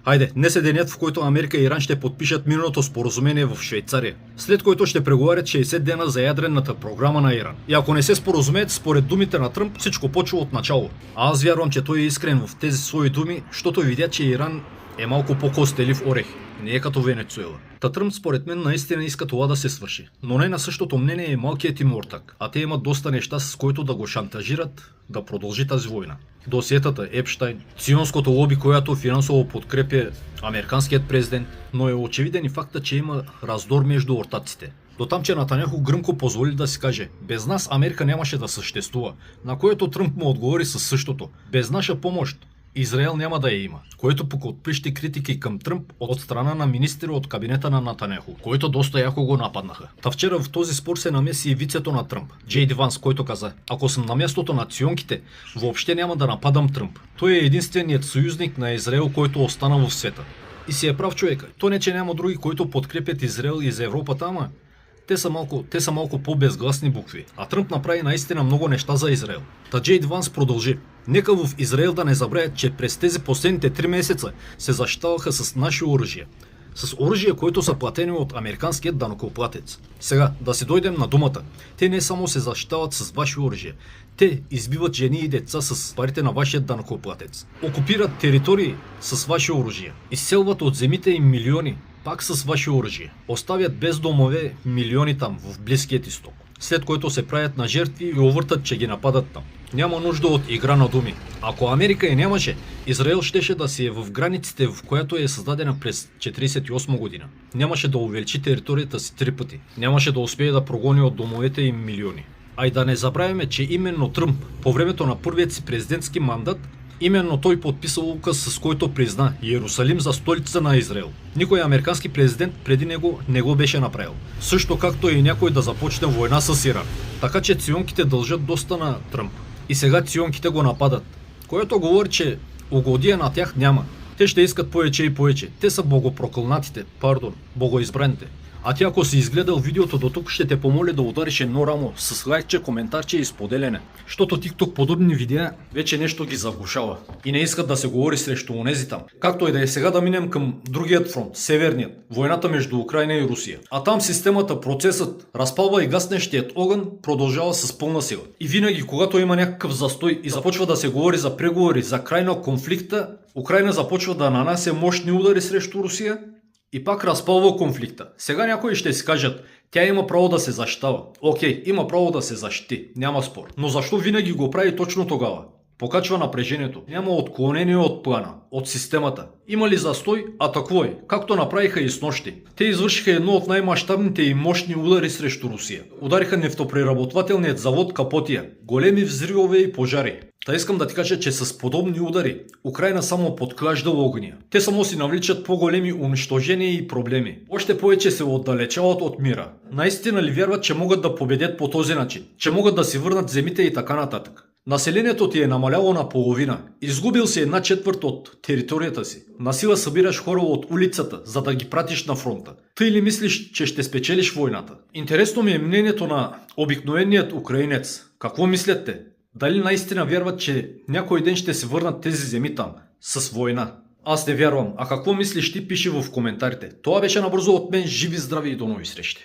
Хайде, днес е денят, в който Америка и Иран ще подпишат мирното споразумение в Швейцария, след което ще преговарят 60 дена за ядрената програма на Иран. И ако не се споразумеят, според думите на Тръмп, всичко почва от начало. А аз вярвам, че той е искрен в тези свои думи, защото видя, че Иран е малко по-костелив орех. Не е като Венецуела. Та Тръмп според мен наистина иска това да се свърши. Но не на същото мнение е малкият им ортак. А те имат доста неща, с които да го шантажират да продължи тази война. Досиетата Епщайн, ционското лоби, която финансово подкрепя американският президент, но е очевиден и факта, че има раздор между ортаците. До там, че Натаняху гръмко позволи да си каже: без нас Америка нямаше да съществува, на което Тръмп му отговори със същото: без наша помощ Израел няма да я има, което пък отприщи критики към Тръмп от страна на министри от кабинета на Натаняху, които доста яко го нападнаха. Та вчера в този спор се намеси и вицето на Тръмп, Джей Ди Ванс, който каза: ако съм на мястото на ционките, въобще няма да нападам Тръмп. Той е единственият съюзник на Израел, който остана в света. И си е прав човека. То не, че няма други, които подкрепят Израел и за Европата, ама те са малко по-безгласни букви. А Тръмп направи наистина много неща за Израел. Та Джей Ди Ванс продължи: нека в Израел да не забравят, че през тези последните 3 месеца се защитаваха с наши оръжия. С оръжия, които са платени от американският данъкоплатец. Сега, да си дойдем на думата. Те не само се защитават с ваши оръжия. Те избиват жени и деца с парите на вашия данъкоплатец. Окупират територии с ваши оръжия. Изселват от земите им милиони, пак с ваши оръжия. Оставят без домове милиони там, в Близкият изток. След което се правят на жертви и увъртат, че ги нападат там. Няма нужда от игра на думи. Ако Америка и нямаше, Израел щеше да си е в границите, в която е създадена през 1948 година. Нямаше да увеличи територията си 3 пъти. Нямаше да успее да прогони от домовете им милиони. А и да не забравяме, че именно Тръмп, по времето на първият си президентски мандат, именно той подписал указ, с който призна Йерусалим за столица на Израел. Никой американски президент преди него не го беше направил. Също както и някой да започне война с Иран. Така че ционките дължат доста на Тръмп. И сега ционките го нападат, което говори, че угодия на тях няма. Те ще искат повече и повече. Те са богоизбраните. А ти, ако си изгледал видеото до тук, ще те помоля да удариш едно рамо с лайкче, коментарче и споделяне. Защото TikTok подобни видеа вече нещо ги заглушава и не искат да се говори срещу онези там. Както и да е, сега да минем към другият фронт, северният, войната между Украйна и Русия. А там системата, процесът, разпалва и гаснещият огън продължава с пълна сила. И винаги, когато има някакъв застой и започва да се говори за преговори за край на конфликта, Украйна започва да нанася мощни удари срещу Русия и пак разпалва конфликта. Сега някои ще си кажат: тя има право да се защитава. Окей, има право да се защити, няма спор. Но защо винаги го прави точно тогава? Покачва напрежението. Няма отклонение от плана, от системата. Има ли застой? Атакувай, както направиха и снощи. Те извършиха едно от най-мащабните и мощни удари срещу Русия. Удариха нефтопреработвателният завод Капотия. Големи взривове и пожари. Та искам да ти кажа, че с подобни удари Украйна само подклажда огъня. Те само си навличат по-големи унищожения и проблеми. Още повече се отдалечават от мира. Наистина ли вярват, че могат да победят по този начин? Че могат да си върнат земите и така нататък? Населението ти е намаляло на половина. Изгубил си 1/4 от територията си. Насила събираш хора от улицата, за да ги пратиш на фронта. Ти ли мислиш, че ще спечелиш войната? Интересно ми е мнението на обикновеният украинец. Какво мислят те? Дали наистина вярват, че някой ден ще се върнат тези земи там с война? Аз не вярвам. А какво мислиш ти, пиши в коментарите. Това беше набързо от мен. Живи, здрави и до нови срещи.